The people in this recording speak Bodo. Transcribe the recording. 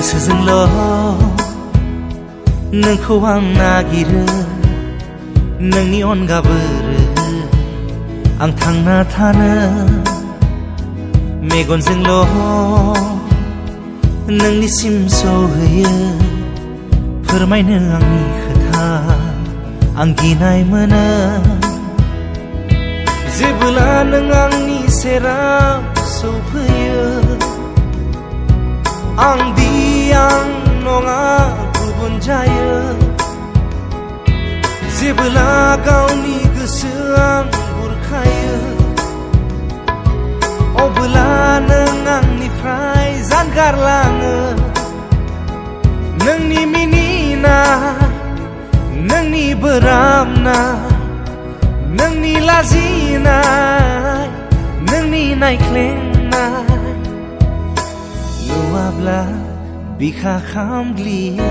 गोसोजोंल' नोंखौ आं नागिरो नोंनि अनगा बोरै आं थांना थानो मेगनजोंल' नोंनिसिम सहैयो फोरमायनो आंनि खोथा आं गिनाय मोनो जेब्ला नों आंनि सेराव सौफैयो आं नङा गुबुन जायो जेब्ला गावनि गोसो आं बुरखायो अब्ला नों आंनिफ्राय जानगारलाङो नोंनि मिनिनाय नोंनि बोराबनाय नोंनि लाजिनाय नोंनि नायख्लेंनाय नुवाब्ला बिखा खामग्लियो